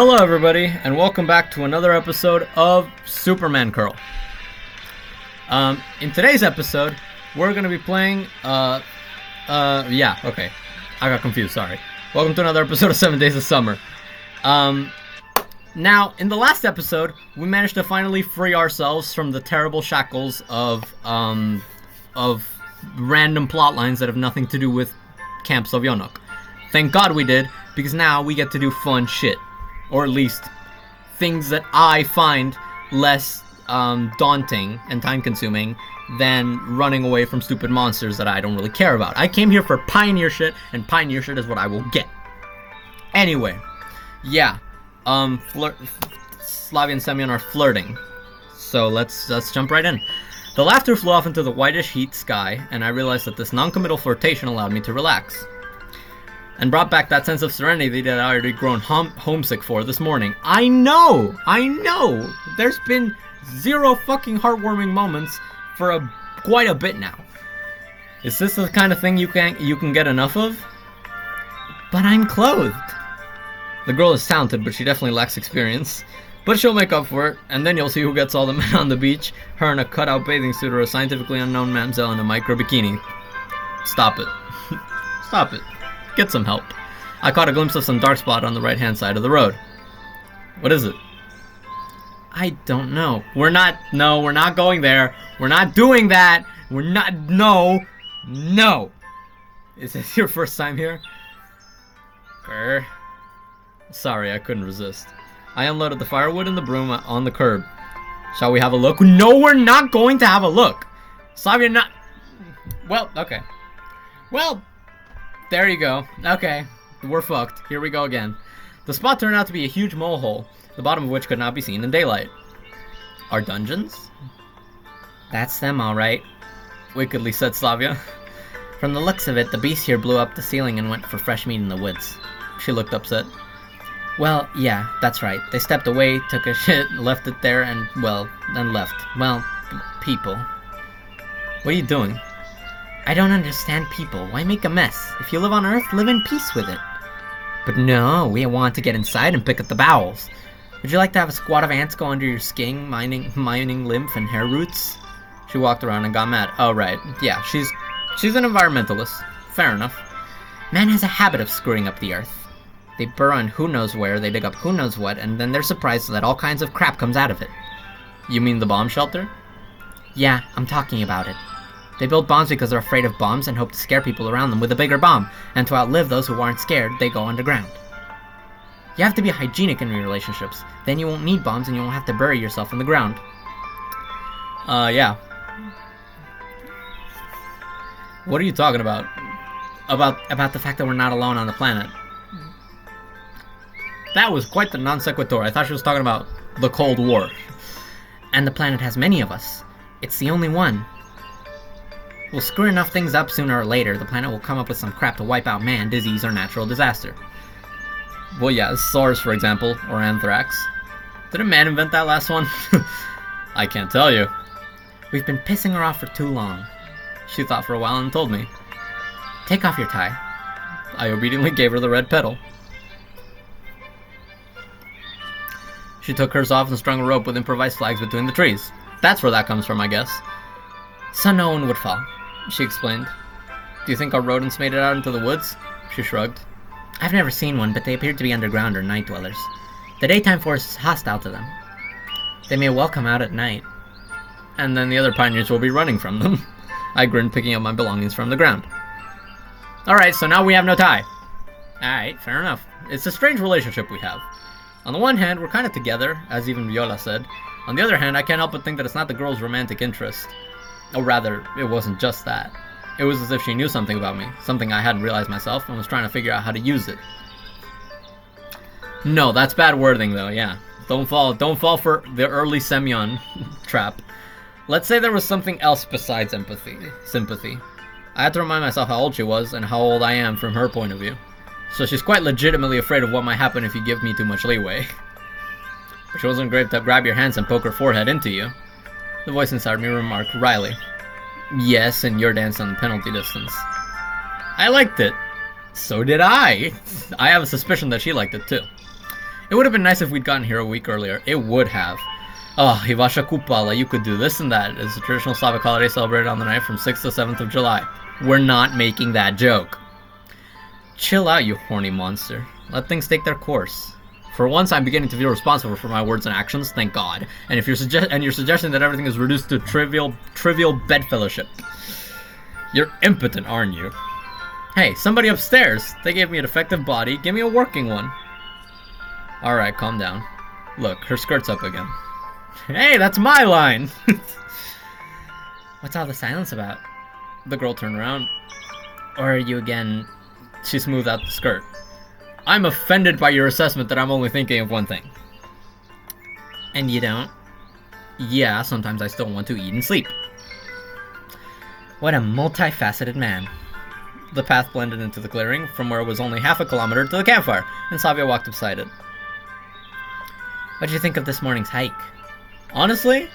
Hello everybody, and welcome back to another episode of Superman Curl. In today's episode, we're going to be playing, I got confused, sorry. Welcome to another episode of 7 Days of Summer. Now, in the last episode, we managed to finally free ourselves from the terrible shackles of random plot lines that have nothing to do with Camp Sovjonok. Thank God we did, because now we get to do fun shit. Or at least, things that I find less daunting and time-consuming than running away from stupid monsters that I don't really care about. I came here for pioneer shit, and pioneer shit is what I will get. Anyway, yeah, Slavia and Semyon are flirting. So let's jump right in. The laughter flew off into the whitish heat sky, and I realized that this non-committal flirtation allowed me to relax. And brought back that sense of serenity that I already grown homesick for this morning. I know! There's been zero fucking heartwarming moments for quite a bit now. Is this the kind of thing you can get enough of? But I'm clothed. The girl is talented, but she definitely lacks experience. But she'll make up for it, and then you'll see who gets all the men on the beach. Her in a cutout bathing suit or a scientifically unknown mamselle in a micro bikini. Stop it. Stop it. Get some help. I caught a glimpse of some dark spot on the right-hand side of the road. What is it? I don't know. We're not going there. We're not doing that. No. Is this your first time here? Sorry, I couldn't resist. I unloaded the firewood and the broom on the curb. Shall we have a look? No, we're not going to have a look. Slavia, not... Well, okay. Well... There you go. Okay, we're fucked. Here we go again. The spot turned out to be a huge mole hole, the bottom of which could not be seen in daylight. Our dungeons? That's them, alright, wickedly said Slavia. From the looks of it, the beast here blew up the ceiling and went for fresh meat in the woods. She looked upset. Well, yeah, that's right. They stepped away, took a shit, left it there, and left. Well, people. What are you doing? I don't understand people. Why make a mess? If you live on Earth, live in peace with it. But no, we want to get inside and pick up the bowels. Would you like to have a squad of ants go under your skin, mining lymph and hair roots? She walked around and got mad. Oh, right. Yeah, she's an environmentalist. Fair enough. Man has a habit of screwing up the Earth. They burrow in who knows where, they dig up who knows what, and then they're surprised that all kinds of crap comes out of it. You mean the bomb shelter? Yeah, I'm talking about it. They build bombs because they're afraid of bombs and hope to scare people around them with a bigger bomb, and to outlive those who aren't scared, they go underground. You have to be hygienic in your relationships, then you won't need bombs and you won't have to bury yourself in the ground. Yeah. What are you talking about? About the fact that we're not alone on the planet. That was quite the non sequitur. I thought she was talking about the Cold War. And the planet has many of us. It's the only one. We'll screw enough things up sooner or later, the planet will come up with some crap to wipe out man, disease, or natural disaster. Well, yeah, SARS, for example, or anthrax. Didn't man invent that last one? I can't tell you. We've been pissing her off for too long. She thought for a while and told me. Take off your tie. I obediently gave her the red petal. She took hers off and strung a rope with improvised flags between the trees. That's where that comes from, I guess. So no one would fall, she explained. Do you think our rodents made it out into the woods? She shrugged. I've never seen one, but they appear to be underground or night dwellers. The daytime force is hostile to them. They may well come out at night. And then the other pioneers will be running from them. I grinned, picking up my belongings from the ground. Alright, so now we have no tie. Alright, fair enough. It's a strange relationship we have. On the one hand, we're kind of together, as even Viola said. On the other hand, I can't help but think that it's not the girl's romantic interest. Or rather, it wasn't just that. It was as if she knew something about me, something I hadn't realized myself, and was trying to figure out how to use it. No, that's bad wording though, yeah. Don't fall for the early Semyon trap. Let's say there was something else besides sympathy. I had to remind myself how old she was, and how old I am from her point of view. So she's quite legitimately afraid of what might happen if you give me too much leeway. But she wasn't great to grab your hands and poke her forehead into you. The voice inside me remarked wryly. Yes, and your dance on the penalty distance. I liked it. So did I. I have a suspicion that she liked it too. It would have been nice if we'd gotten here a week earlier. It would have. Oh, Ivasha Kupala, you could do this and that. It's a traditional Slavic holiday celebrated on the night from 6th to 7th of July. We're not making that joke. Chill out, you horny monster. Let things take their course. For once, I'm beginning to feel responsible for my words and actions, thank God. And if you're suggesting that everything is reduced to trivial bedfellowship, you're impotent, aren't you? Hey, somebody upstairs. They gave me a defective body. Give me a working one. Alright, calm down. Look, her skirt's up again. Hey, that's my line! What's all the silence about? The girl turned around. Or are you again... She smoothed out the skirt. I'm offended by your assessment that I'm only thinking of one thing. And you don't? Yeah, sometimes I still want to eat and sleep. What a multifaceted man. The path blended into the clearing, from where it was only half a kilometer to the campfire, and Savia walked beside it. What did you think of this morning's hike? Honestly,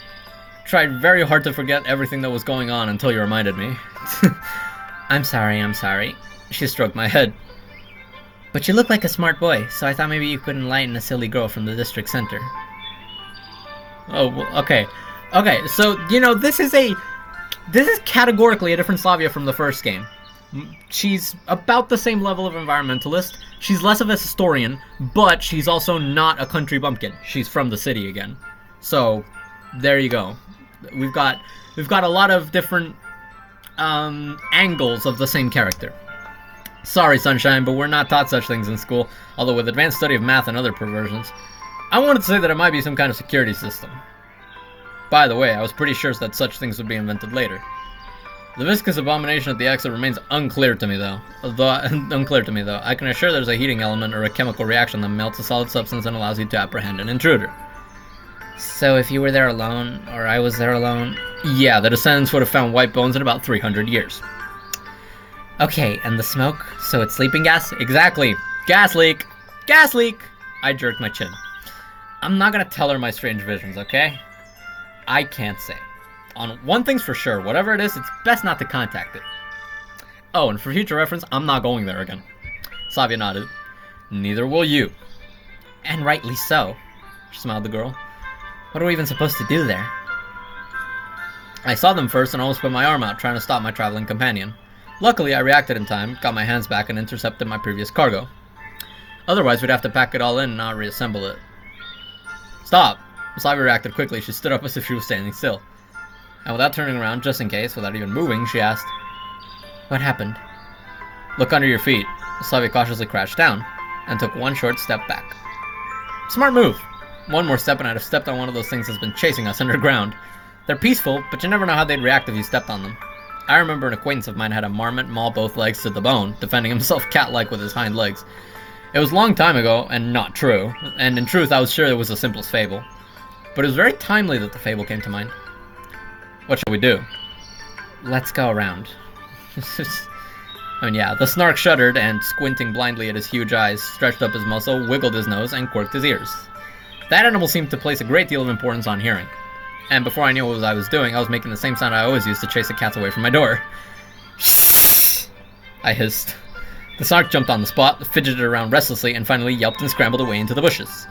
tried very hard to forget everything that was going on until you reminded me. I'm sorry. She stroked my head. But you look like a smart boy, so I thought maybe you could enlighten a silly girl from the district center. Oh, well, okay. Okay, so, you know, this is categorically a different Slavia from the first game. She's about the same level of environmentalist. She's less of a historian, but she's also not a country bumpkin. She's from the city again. So, there you go. We've got a lot of different angles of the same character. Sorry, Sunshine, but we're not taught such things in school, although with advanced study of math and other perversions. I wanted to say that it might be some kind of security system. By the way, I was pretty sure that such things would be invented later. The viscous abomination at the exit remains unclear to me, though. I can assure there's a heating element or a chemical reaction that melts a solid substance and allows you to apprehend an intruder. So if you were there alone, or I was there alone... Yeah, the descendants would have found white bones in about 300 years. Okay, and the smoke? So it's sleeping gas? Exactly! Gas leak! Gas leak! I jerked my chin. I'm not gonna tell her my strange visions, okay? I can't say. On one thing's for sure, whatever it is, it's best not to contact it. Oh, and for future reference, I'm not going there again. Savia nodded. Neither will you. And rightly so, smiled the girl. What are we even supposed to do there? I saw them first and almost put my arm out, trying to stop my traveling companion. Luckily, I reacted in time, got my hands back, and intercepted my previous cargo. Otherwise, we'd have to pack it all in and not reassemble it. Stop! Savia reacted quickly. She stood up as if she was standing still. And without turning around, just in case, without even moving, she asked, What happened? Look under your feet. Savia cautiously crouched down, and took one short step back. Smart move! One more step and I'd have stepped on one of those things that's been chasing us underground. They're peaceful, but you never know how they'd react if you stepped on them. I remember an acquaintance of mine had a marmot maul both legs to the bone, defending himself cat-like with his hind legs. It was a long time ago, and not true, and in truth I was sure it was the simplest fable. But it was very timely that the fable came to mind. What shall we do? Let's go around. I mean, yeah, the snark shuddered and, squinting blindly at his huge eyes, stretched up his muscle, wiggled his nose, and quirked his ears. That animal seemed to place a great deal of importance on hearing. And before I knew what I was doing, I was making the same sound I always use to chase the cats away from my door. I hissed. The snark jumped on the spot, fidgeted around restlessly, and finally yelped and scrambled away into the bushes.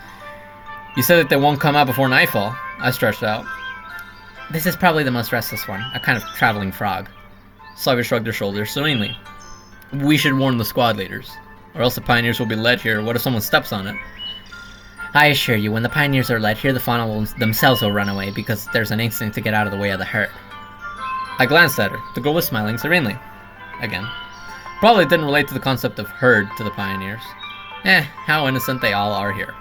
You said that they won't come out before nightfall, I stretched out. This is probably the most restless one, a kind of traveling frog. Savia shrugged her shoulders serenely. We should warn the squad leaders, or else the pioneers will be led here. What if someone steps on it? I assure you, when the pioneers are led here, the fauna themselves will run away, because there's an instinct to get out of the way of the herd. I glanced at her. The girl was smiling serenely. Again. Probably didn't relate to the concept of herd to the pioneers. How innocent they all are here.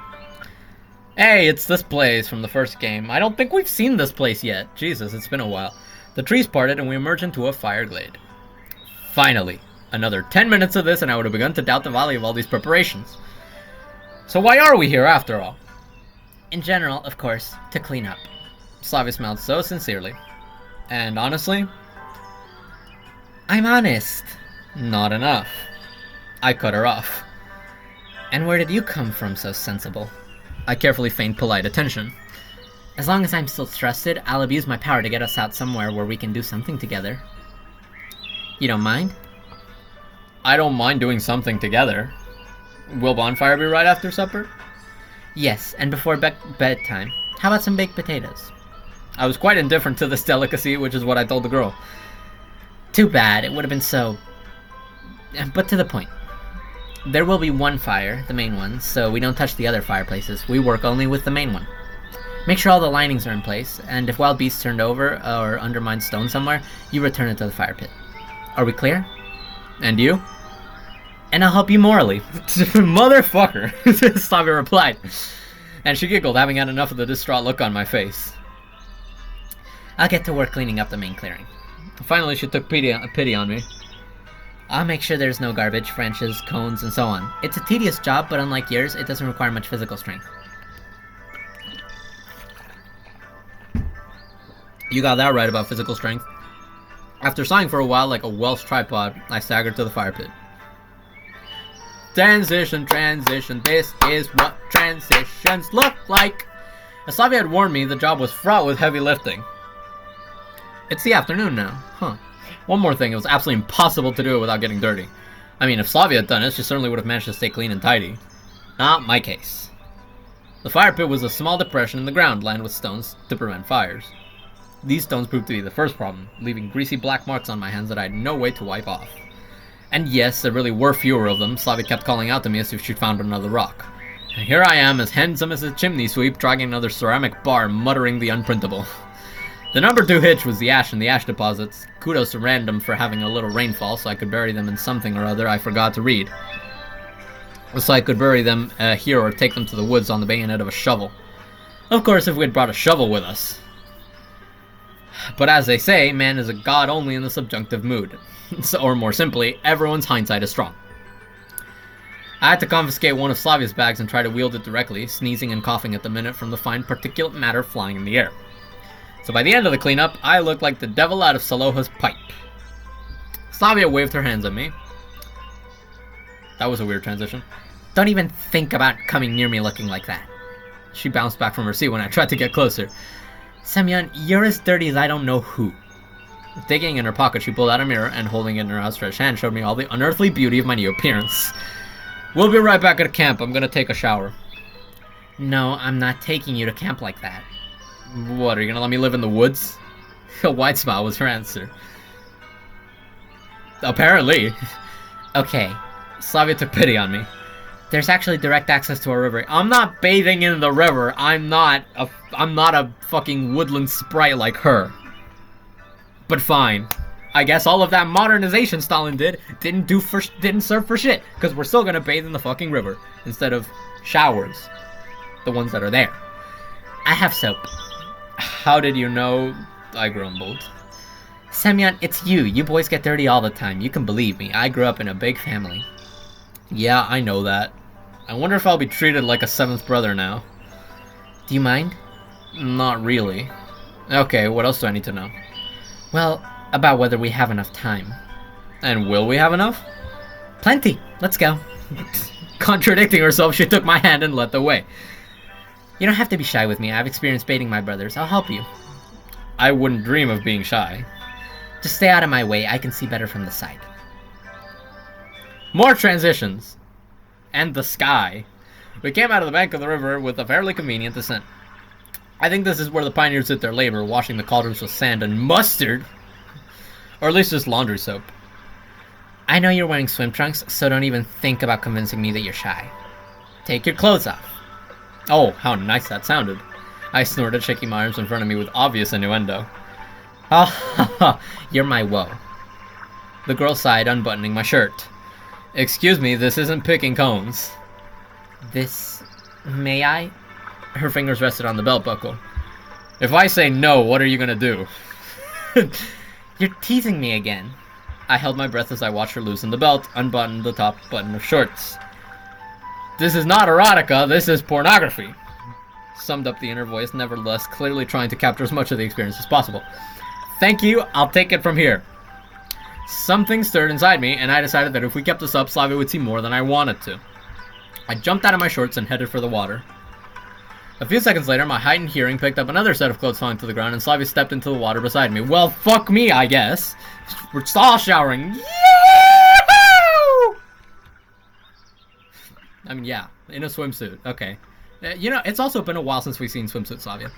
Hey, it's this place from the first game. I don't think we've seen this place yet. Jesus, it's been a while. The trees parted and we emerged into a fire glade. Finally. Another 10 minutes of this and I would have begun to doubt the value of all these preparations. So why are we here after all? In general, of course, to clean up. Savia smiled so sincerely. And honestly? I'm honest. Not enough. I cut her off. And where did you come from so sensible? I carefully feigned polite attention. As long as I'm still trusted, I'll abuse my power to get us out somewhere where we can do something together. You don't mind? I don't mind doing something together. Will bonfire be right after supper? Yes, and before bedtime. How about some baked potatoes? I was quite indifferent to this delicacy, which is what I told the girl. Too bad, it would have been so... But to the point. There will be one fire, the main one, so we don't touch the other fireplaces. We work only with the main one. Make sure all the linings are in place, and if wild beasts turned over or undermined stone somewhere, you return it to the fire pit. Are we clear? And you? And I'll help you morally. Motherfucker, Slavia replied. And she giggled, having had enough of the distraught look on my face. I'll get to work cleaning up the main clearing. Finally, she took pity on me. I'll make sure there's no garbage, branches, cones, and so on. It's a tedious job, but unlike yours, it doesn't require much physical strength. You got that right about physical strength. After sighing for a while like a Welsh tripod, I staggered to the fire pit. Transition, this is what transitions look like. As Slavia had warned me, the job was fraught with heavy lifting. It's the afternoon now, huh? One more thing, it was absolutely impossible to do it without getting dirty. I mean, if Slavia had done it, she certainly would have managed to stay clean and tidy. Not my case. The fire pit was a small depression in the ground lined with stones to prevent fires. These stones proved to be the first problem, leaving greasy black marks on my hands that I had no way to wipe off. And yes, there really were fewer of them. Slavia kept calling out to me as if she'd found another rock. And here I am, as handsome as a chimney sweep, dragging another ceramic bar, muttering the unprintable. The number 2 hitch was the ash and the ash deposits. Kudos to Random for having a little rainfall so I could bury them in something or other I forgot to read. So I could bury them here or take them to the woods on the bayonet of a shovel. Of course, if we had brought a shovel with us. But as they say, man is a god only in the subjunctive mood. So, or more simply, everyone's hindsight is strong. I had to confiscate one of Slavia's bags and try to wield it directly, sneezing and coughing at the minute from the fine particulate matter flying in the air. So by the end of the cleanup, I looked like the devil out of Saloha's pipe. Slavia waved her hands at me. That was a weird transition. Don't even think about coming near me looking like that. She bounced back from her seat when I tried to get closer. Semyon, you're as dirty as I don't know who. Digging in her pocket, she pulled out a mirror and, holding it in her outstretched hand, showed me all the unearthly beauty of my new appearance. We'll be right back at camp. I'm gonna take a shower. No, I'm not taking you to camp like that. What, are you gonna let me live in the woods? A wide smile was her answer. Apparently. Okay. Slavia took pity on me. There's actually direct access to a river. I'm not bathing in the river. I'm not a fucking woodland sprite like her. But fine. I guess all of that modernization Stalin didn't serve for shit, because we're still gonna bathe in the fucking river instead of showers. The ones that are there. I have soap. How did you know? I grumbled. Semyon, it's you. You boys get dirty all the time. You can believe me. I grew up in a big family. Yeah, I know that. I wonder if I'll be treated like a 7th brother now. Do you mind? Not really. Okay, what else do I need to know? Well, about whether we have enough time. And will we have enough? Plenty. Let's go. Contradicting herself, she took my hand and led the way. You don't have to be shy with me. I've experienced baiting my brothers. I'll help you. I wouldn't dream of being shy. Just stay out of my way. I can see better from the side. More transitions. And the sky. We came out of the bank of the river with a fairly convenient descent. I think this is where the pioneers did their labor, washing the cauldrons with sand and mustard. Or at least just laundry soap. I know you're wearing swim trunks, so don't even think about convincing me that you're shy. Take your clothes off. Oh, how nice that sounded. I snorted, shaking my arms in front of me with obvious innuendo. Ha ha ha, you're my woe. The girl sighed, unbuttoning my shirt. Excuse me, this isn't picking cones. This... may I? Her fingers rested on the belt buckle. If I say no, what are you gonna do? You're teasing me again. I held my breath as I watched her loosen the belt, unbutton the top button of shorts. This is not erotica, this is pornography. Summed up the inner voice, nevertheless clearly trying to capture as much of the experience as possible. Thank you, I'll take it from here. Something stirred inside me, and I decided that if we kept this up, Slavia would see more than I wanted to. I jumped out of my shorts and headed for the water. A few seconds later, my heightened hearing picked up another set of clothes falling to the ground, and Slavia stepped into the water beside me. Well, fuck me, I guess. We're all showering. Yahoo! I mean, yeah, in a swimsuit. Okay. You know, it's also been a while since we've seen swimsuit Slavia.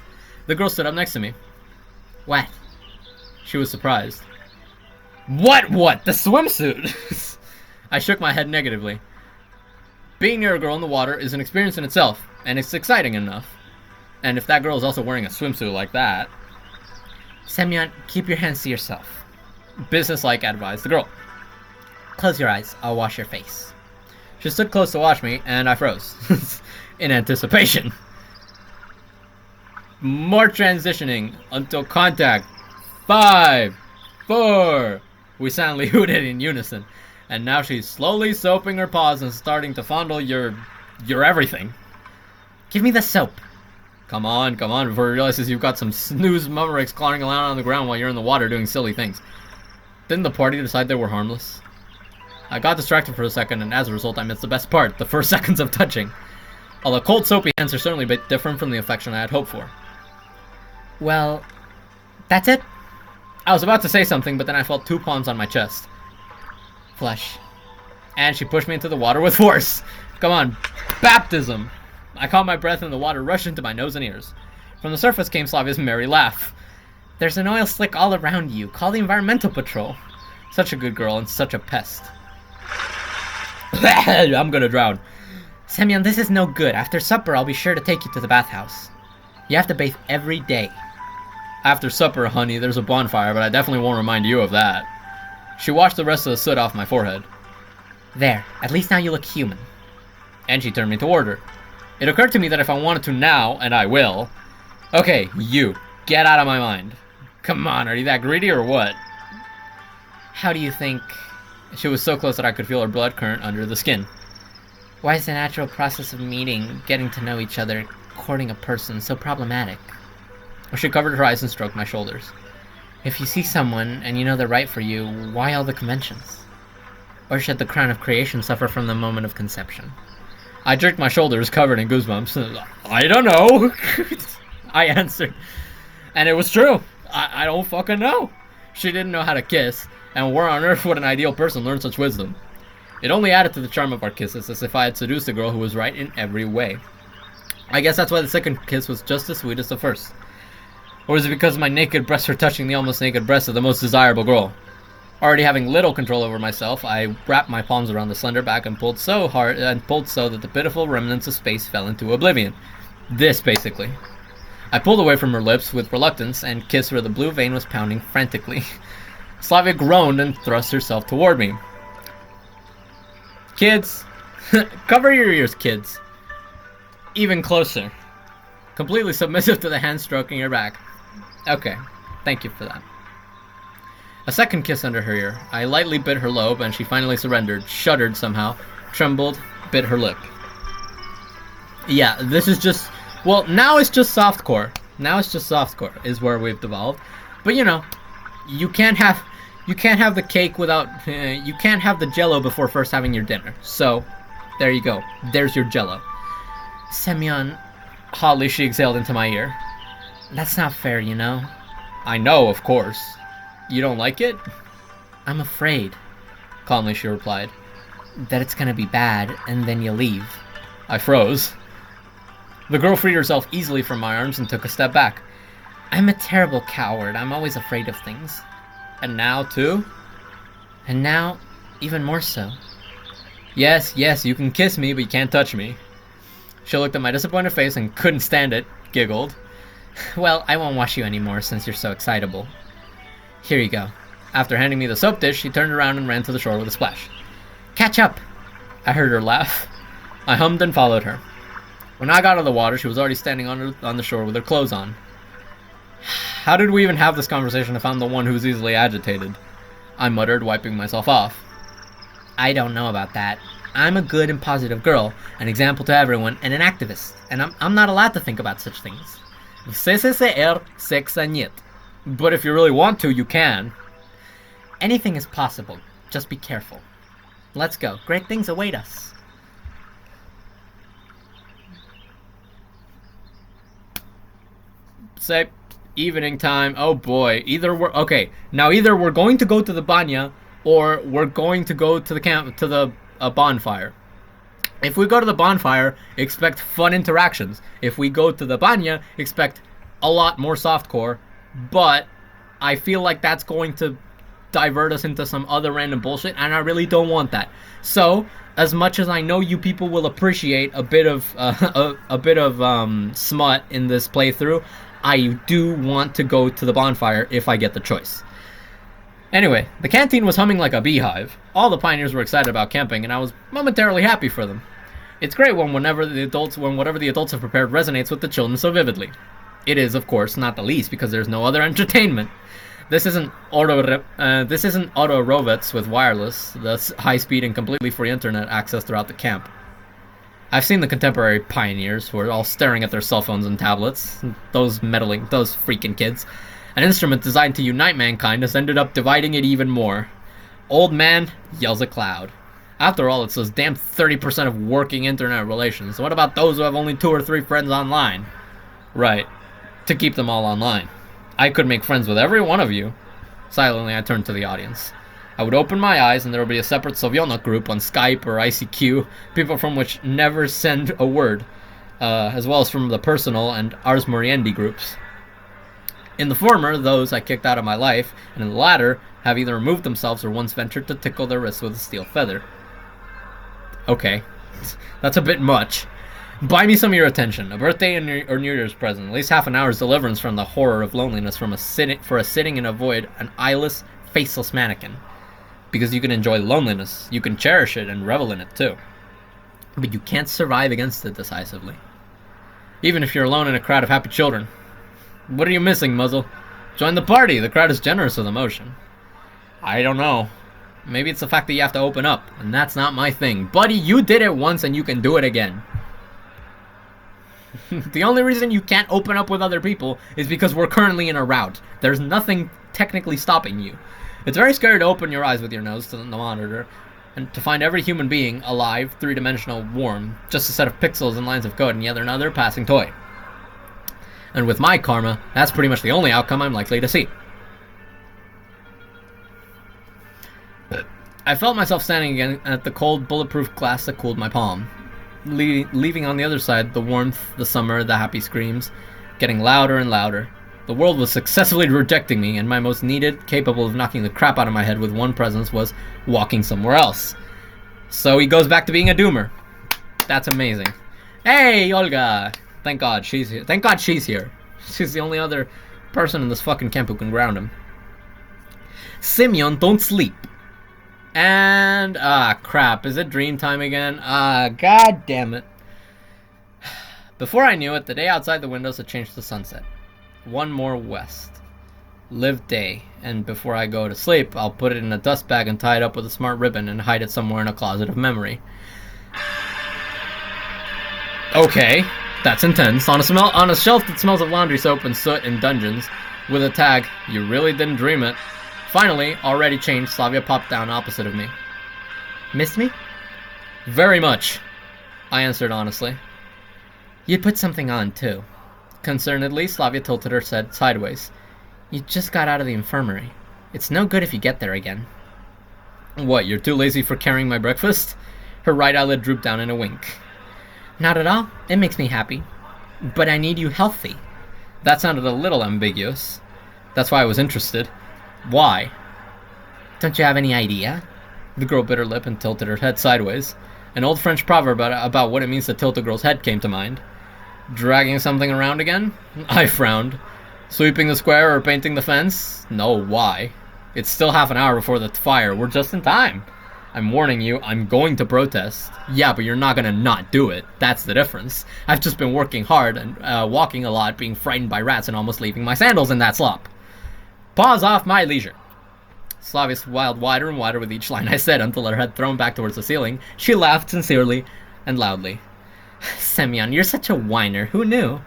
The girl stood up next to me. What? She was surprised. What? The swimsuit? I shook my head negatively. Being near a girl in the water is an experience in itself, and it's exciting enough. And if that girl is also wearing a swimsuit like that... Semyon, keep your hands to yourself. Businesslike advised the girl. Close your eyes, I'll wash your face. She stood close to watch me, and I froze. In anticipation. More transitioning until contact. 5, 4. We silently hooted in unison. And now she's slowly soaping her paws and starting to fondle your everything. Give me the soap. Come on, before he realizes you've got some snooze mummericks clawing around on the ground while you're in the water doing silly things. Didn't the party decide they were harmless? I got distracted for a second, and as a result, I missed the best part, the first seconds of touching. Although cold, soapy hands are certainly a bit different from the affection I had hoped for. Well, that's it? I was about to say something, but then I felt 2 palms on my chest. Flush. And she pushed me into the water with force. Come on, baptism! I caught my breath and the water rushed into my nose and ears. From the surface came Slavia's merry laugh. There's an oil slick all around you. Call the environmental patrol. Such a good girl and such a pest. I'm gonna drown. Semyon, this is no good. After supper, I'll be sure to take you to the bathhouse. You have to bathe every day. After supper, honey, there's a bonfire, but I definitely won't remind you of that. She washed the rest of the soot off my forehead. There, at least now you look human. And she turned me toward her. It occurred to me that if I wanted to now, and I will... Okay, you, get out of my mind. Come on, are you that greedy or what? How do you think... She was so close that I could feel her blood current under the skin. Why is the natural process of meeting, getting to know each other, courting a person so problematic? She covered her eyes and stroked my shoulders. If you see someone, and you know they're right for you, why all the conventions? Or should the crown of creation suffer from the moment of conception? I jerked my shoulders, covered in goosebumps. I don't know, I answered. And it was true. I don't fucking know. She didn't know how to kiss, and where on earth would an ideal person learn such wisdom? It only added to the charm of our kisses, as if I had seduced a girl who was right in every way. I guess that's why the second kiss was just as sweet as the first. Or was it because my naked breasts were touching the almost naked breasts of the most desirable girl? Already having little control over myself, I wrapped my palms around the slender back and pulled so hard and pulled so that the pitiful remnants of space fell into oblivion. This, basically. I pulled away from her lips with reluctance and kissed where the blue vein was pounding frantically. Slavia groaned and thrust herself toward me. Kids, cover your ears, kids. Even closer. Completely submissive to the hand stroking her back. Okay, thank you for that. A second kiss under her ear. I lightly bit her lobe, and she finally surrendered, shuddered somehow, trembled, bit her lip. Yeah, this is just... Well, now it's just softcore. Now it's just softcore, is where we've devolved. But, you know, you can't have the cake without... you can't have the jello before first having your dinner. So, there you go. There's your jello. Semyon... Hotly, she exhaled into my ear. That's not fair, you know. I know, of course. You don't like it? I'm afraid. Calmly, she replied. That it's gonna be bad, and then you leave. I froze. The girl freed herself easily from my arms and took a step back. I'm a terrible coward. I'm always afraid of things. And now, too? And now, even more so. Yes, you can kiss me, but you can't touch me. She looked at my disappointed face and couldn't stand it, giggled. Well, I won't wash you anymore since you're so excitable. Here you go. After handing me the soap dish, she turned around and ran to the shore with a splash. Catch up! I heard her laugh. I hummed and followed her. When I got out of the water, she was already standing on the shore with her clothes on. How did we even have this conversation if I'm the one who's easily agitated? I muttered, wiping myself off. I don't know about that. I'm a good and positive girl, an example to everyone, and an activist, and I'm not allowed to think about such things. But if you really want to, you can. Anything is possible. Just be careful. Let's go. Great things await us. Say, evening time. Oh boy. Either we're going to go to the banya, or we're going to go to the camp, to the bonfire. If we go to the bonfire, expect fun interactions. If we go to the banya, expect a lot more softcore. But I feel like that's going to divert us into some other random bullshit, and I really don't want that. So, as much as I know you people will appreciate a bit of smut in this playthrough, I do want to go to the bonfire if I get the choice. Anyway, the canteen was humming like a beehive. All the pioneers were excited about camping, and I was momentarily happy for them. It's great when whatever the adults have prepared resonates with the children so vividly. It is, of course, not the least because there's no other entertainment. This isn't auto rovets with wireless, the high-speed and completely free internet access throughout the camp. I've seen the contemporary pioneers who are all staring at their cell phones and tablets. Those freaking kids. An instrument designed to unite mankind has ended up dividing it even more. Old man yells at cloud. After all, it's those damn 30% of working internet relations. What about those who have only 2 or 3 friends online? Right. To keep them all online. I could make friends with every one of you. Silently, I turned to the audience. I would open my eyes and there would be a separate Sovietnik group on Skype or ICQ, people from which never send a word, as well as from the personal and Ars Moriendi groups. In the former, those I kicked out of my life, and in the latter, have either removed themselves or once ventured to tickle their wrists with a steel feather. Okay, that's a bit much. Buy me some of your attention. A birthday or New Year's present. At least half an hour's deliverance from the horror of loneliness for a sitting and avoid an eyeless, faceless mannequin. Because you can enjoy loneliness, you can cherish it and revel in it too. But you can't survive against it decisively. Even if you're alone in a crowd of happy children. What are you missing, Muzzle? Join the party. The crowd is generous with emotion. I don't know. Maybe it's the fact that you have to open up, and that's not my thing. Buddy, you did it once and you can do it again. The only reason you can't open up with other people is because we're currently in a rout. There's nothing technically stopping you. It's very scary to open your eyes with your nose to the monitor and to find every human being alive, three-dimensional, warm, just a set of pixels and lines of code and yet another passing toy. And with my karma, that's pretty much the only outcome I'm likely to see. I felt myself standing again at the cold, bulletproof glass that cooled my palm. Leaving on the other side the warmth, the summer, the happy screams, getting louder and louder. The world was successfully rejecting me, and my most needed, capable of knocking the crap out of my head with one presence, was walking somewhere else. So he goes back to being a doomer. That's amazing. Hey, Olga! Thank God she's here. Thank God she's here. She's the only other person in this fucking camp who can ground him. Simeon, don't sleep. And, crap, is it dream time again? God damn it. Before I knew it, the day outside the windows had changed to sunset. One more west. Live day, and before I go to sleep, I'll put it in a dust bag and tie it up with a smart ribbon and hide it somewhere in a closet of memory. Okay, that's intense. On a shelf that smells of laundry soap and soot in dungeons, with a tag, "You really didn't dream it." Finally, already changed, Slavia popped down opposite of me. Missed me? Very much, I answered honestly. You put something on, too. Concernedly, Slavia tilted her head sideways. You just got out of the infirmary. It's no good if you get there again. What, you're too lazy for carrying my breakfast? Her right eyelid drooped down in a wink. Not at all. It makes me happy. But I need you healthy. That sounded a little ambiguous. That's why I was interested. Why? Don't you have any idea? The girl bit her lip and tilted her head sideways. An old French proverb about what it means to tilt a girl's head came to mind. Dragging something around again? I frowned. Sweeping the square or painting the fence? No, why? It's still half an hour before the fire. We're just in time. I'm warning you, I'm going to protest. Yeah, but you're not gonna not do it. That's the difference. I've just been working hard and walking a lot, being frightened by rats and almost leaving my sandals in that slop. Paws off my leisure. Slavia smiled wider and wider with each line I said until her head thrown back towards the ceiling. She laughed sincerely and loudly. Semyon, you're such a whiner. Who knew?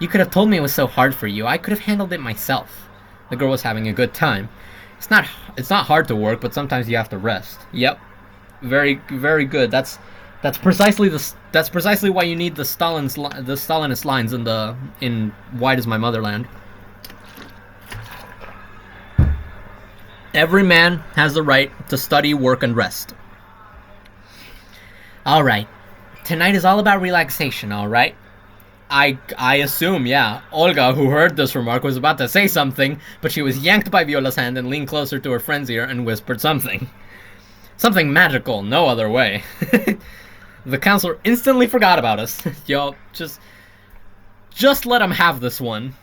You could have told me it was so hard for you. I could have handled it myself. The girl was having a good time. It's not hard to work, but sometimes you have to rest. Yep. Very, very good. That's precisely why you need the Stalinist lines in Wide Is My Motherland. Every man has the right to study, work, and rest. Alright. Tonight is all about relaxation, alright? I assume, yeah. Olga, who heard this remark, was about to say something, but she was yanked by Viola's hand and leaned closer to her friend's ear and whispered something. Something magical, no other way. The counselor instantly forgot about us. Yo, just let him have this one.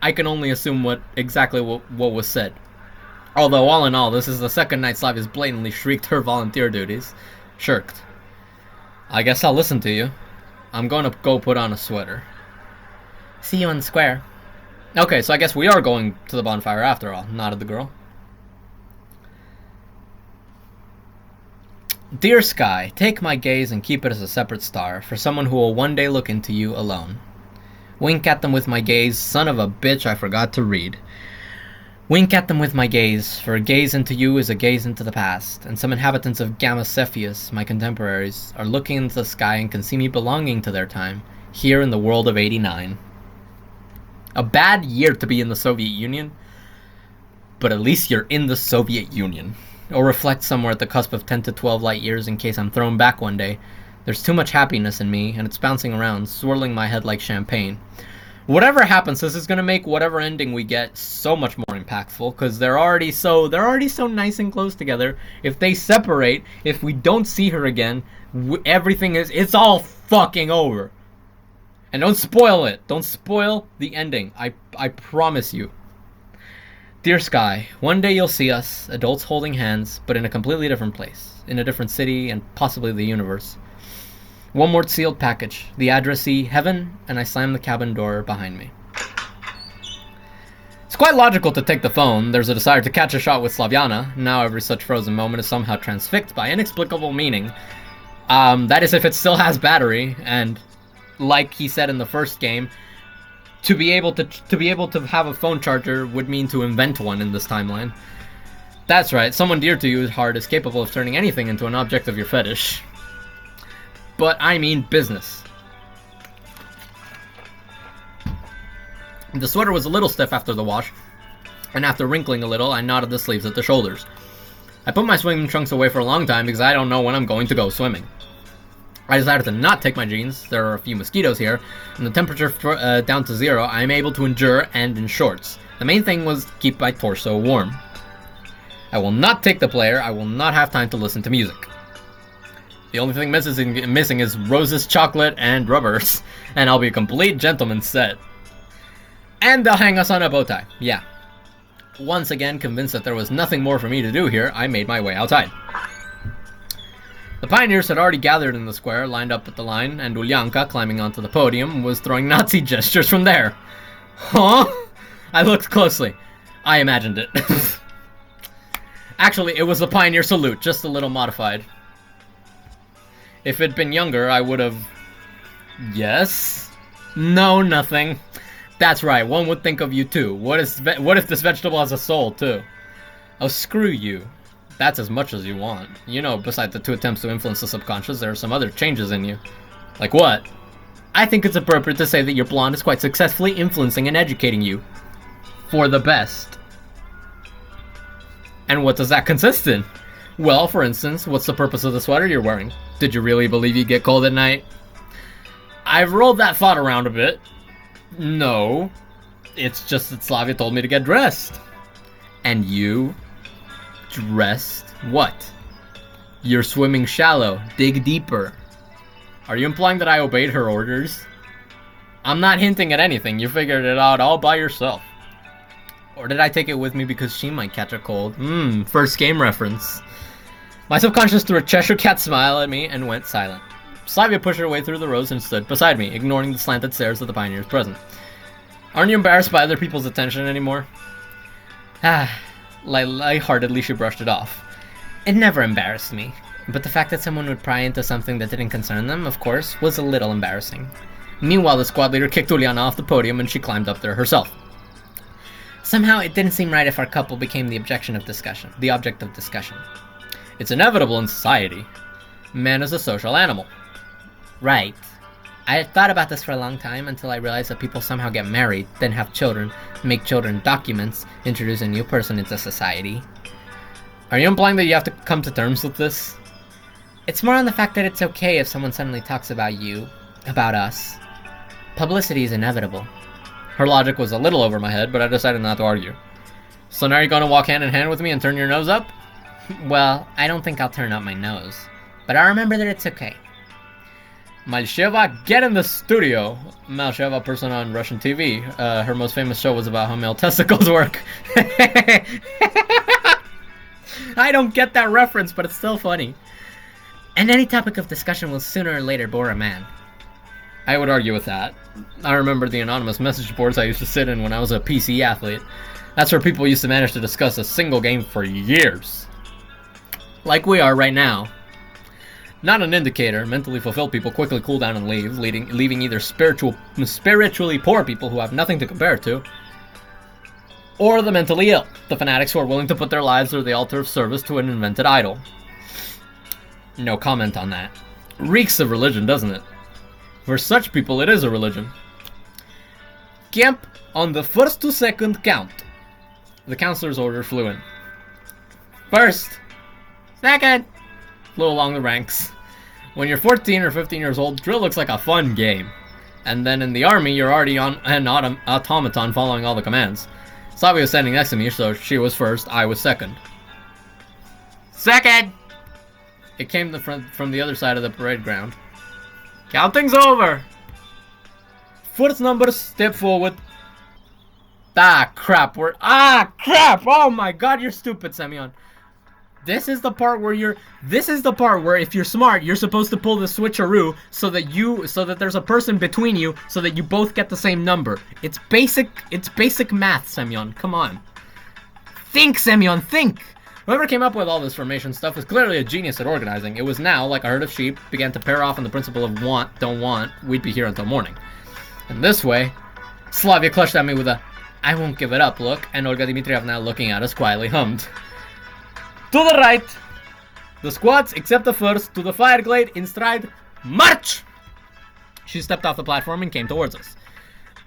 I can only assume what was said. Although, all in all, this is the second night Slavia's blatantly shrieked her volunteer duties. Shirked. I guess I'll listen to you. I'm going to go put on a sweater. See you in the square. Okay, so I guess we are going to the bonfire after all, nodded the girl. Dear sky, take my gaze and keep it as a separate star for someone who will one day look into you alone. Wink at them with my gaze, son of a bitch, I forgot to read. Wink at them with my gaze, for a gaze into you is a gaze into the past, and some inhabitants of Gamma Cepheus, my contemporaries, are looking into the sky and can see me belonging to their time, here in the world of 89. A bad year to be in the Soviet Union, but at least you're in the Soviet Union. Or reflect somewhere at the cusp of 10 to 12 light years in case I'm thrown back one day. There's too much happiness in me, and it's bouncing around, swirling my head like champagne. Whatever happens, this is gonna make whatever ending we get so much more impactful, because they're already so nice and close together. If they separate, if we don't see her again, it's all fucking over. And don't spoil it. Don't spoil the ending. I promise you. Dear Sky, one day you'll see us, adults holding hands, but in a completely different place, in a different city, and possibly the universe. One more sealed package, the addressee, heaven, and I slam the cabin door behind me. It's quite logical to take the phone. There's a desire to catch a shot with Slaviana. Now every such frozen moment is somehow transfixed by inexplicable meaning. That is if it still has battery, and like he said in the first game, to be able to have a phone charger would mean to invent one in this timeline. That's right, someone dear to you's heart is capable of turning anything into an object of your fetish. But I mean business. The sweater was a little stiff after the wash, and after wrinkling a little, I knotted the sleeves at the shoulders. I put my swimming trunks away for a long time because I don't know when I'm going to go swimming. I decided to not take my jeans. There are a few mosquitoes here, and the temperature down to 0, I am able to endure, and in shorts. The main thing was to keep my torso warm. I will not take the player. I will not have time to listen to music. The only thing missing is roses, chocolate, and rubbers, and I'll be a complete gentleman's set. And they'll hang us on a bow tie. Yeah. Once again, convinced that there was nothing more for me to do here, I made my way outside. The pioneers had already gathered in the square, lined up at the line, and Ulyanka, climbing onto the podium, was throwing Nazi gestures from there. Huh? I looked closely. I imagined it. Actually, it was the pioneer salute, just a little modified. If it'd been younger, I would have... Yes? No, nothing. That's right, one would think of you too. What if this vegetable has a soul, too? Oh, screw you. That's as much as you want. You know, besides the 2 attempts to influence the subconscious, there are some other changes in you. Like what? I think it's appropriate to say that your blonde is quite successfully influencing and educating you. For the best. And what does that consist in? Well, for instance, what's the purpose of the sweater you're wearing? Did you really believe you'd get cold at night? I've rolled that thought around a bit. No. It's just that Slavia told me to get dressed. And you... dressed? What? You're swimming shallow. Dig deeper. Are you implying that I obeyed her orders? I'm not hinting at anything. You figured it out all by yourself. Or did I take it with me because she might catch a cold? First game reference. My subconscious threw a Cheshire Cat smile at me and went silent. Slavia pushed her way through the rows and stood beside me, ignoring the slanted stares of the pioneers present. Aren't you embarrassed by other people's attention anymore? Lightheartedly she brushed it off. It never embarrassed me, but the fact that someone would pry into something that didn't concern them, of course, was a little embarrassing. Meanwhile, the squad leader kicked Uliana off the podium and she climbed up there herself. Somehow, it didn't seem right if our couple became the object of discussion. It's inevitable in society. Man is a social animal. Right. I had thought about this for a long time until I realized that people somehow get married, then have children, make children documents, introduce a new person into society. Are you implying that you have to come to terms with this? It's more on the fact that it's okay if someone suddenly talks about you, about us. Publicity is inevitable. Her logic was a little over my head, but I decided not to argue. So now you're gonna walk hand in hand with me and turn your nose up? Well, I don't think I'll turn up my nose. But I'll remember that it's okay. Malsheva, get in the studio. Malsheva, person on Russian TV. Her most famous show was about how male testicles work. I don't get that reference, but it's still funny. And any topic of discussion will sooner or later bore a man. I would argue with that. I remember the anonymous message boards I used to sit in when I was a PC athlete. That's where people used to manage to discuss a single game for years. Like we are right now. Not an indicator. Mentally fulfilled people quickly cool down and leave, leaving either spiritually poor people who have nothing to compare to, or the mentally ill, the fanatics who are willing to put their lives through the altar of service to an invented idol. No comment on that. Reeks of religion, doesn't it? For such people, it is a religion. Camp on the first to second count. The counselor's order flew in. First. Second. Flew along the ranks. When you're 14 or 15 years old, drill looks like a fun game. And then in the army, you're already on an automaton following all the commands. Sabi was standing next to me, so she was first, I was second. Second! It came from the other side of the parade ground. Counting's over! First number, step forward. Crap! Oh my god, you're stupid, Semyon. This is the part where if you're smart, you're supposed to pull the switcheroo so that there's a person between you so that you both get the same number. It's basic math, Semyon. Come on. Think, Semyon, think! Whoever came up with all this formation stuff was clearly a genius at organizing. It was now, like a herd of sheep, began to pair off on the principle of want, don't want, we'd be here until morning. And this way, Slavia clutched at me with a I won't give it up look, and Olga Dmitrievna looking at us quietly hummed. To the right! The squads, except the first, to the fire glade, in stride, march! She stepped off the platform and came towards us.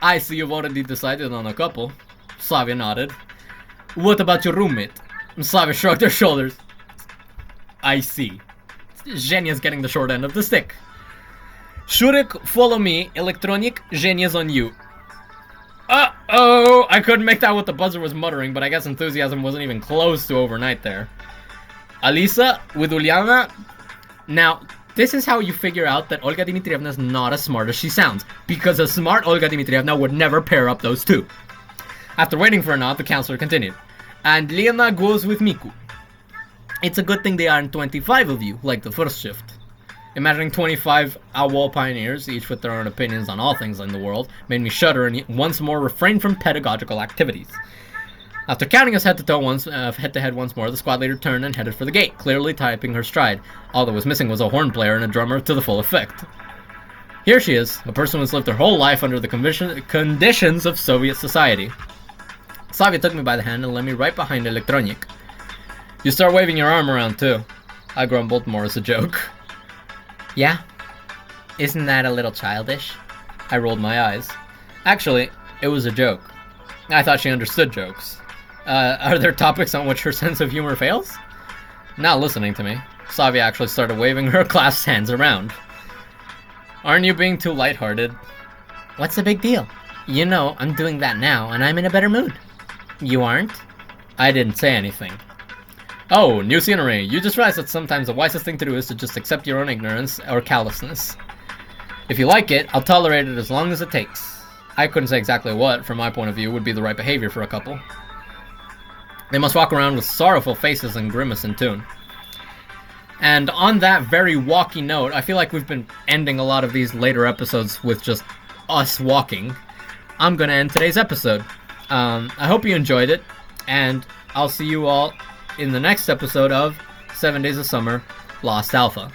I see you've already decided on a couple. Slavia nodded. What about your roommate? Slavia shrugged her shoulders. I see. Zhenya's getting the short end of the stick. Shurik, follow me. Electronic, Zhenya's on you. Uh-oh! I couldn't make out what the buzzer was muttering, but I guess enthusiasm wasn't even close to overnight there. Alisa with Uliana. Now, this is how you figure out that Olga Dmitrievna is not as smart as she sounds, because a smart Olga Dmitrievna would never pair up those two. After waiting for a nod, the counselor continued. And Lena goes with Miku. It's a good thing they aren't 25 of you, like the first shift. Imagining 25 owl pioneers, each with their own opinions on all things in the world, made me shudder and once more refrain from pedagogical activities. After counting us head-to-head once more, the squad leader turned and headed for the gate, clearly typing her stride. All that was missing was a horn player and a drummer to the full effect. Here she is, a person who's lived her whole life under the conditions of Soviet society. Slavia took me by the hand and led me right behind Electronic. You start waving your arm around too. I grumbled more as a joke. Yeah? Isn't that a little childish? I rolled my eyes. Actually, it was a joke. I thought she understood jokes. Are there topics on which her sense of humor fails? Not listening to me, Slavia actually started waving her clasped hands around. Aren't you being too lighthearted? What's the big deal? You know, I'm doing that now, and I'm in a better mood. You aren't? I didn't say anything. Oh, new scenery. You just realized that sometimes the wisest thing to do is to just accept your own ignorance or callousness. If you like it, I'll tolerate it as long as it takes. I couldn't say exactly what, from my point of view, would be the right behavior for a couple. They must walk around with sorrowful faces and grimace in tune. And on that very walky note, I feel like we've been ending a lot of these later episodes with just us walking. I'm gonna end today's episode. I hope you enjoyed it, and I'll see you all in the next episode of 7 Days of Summer Lost Alpha.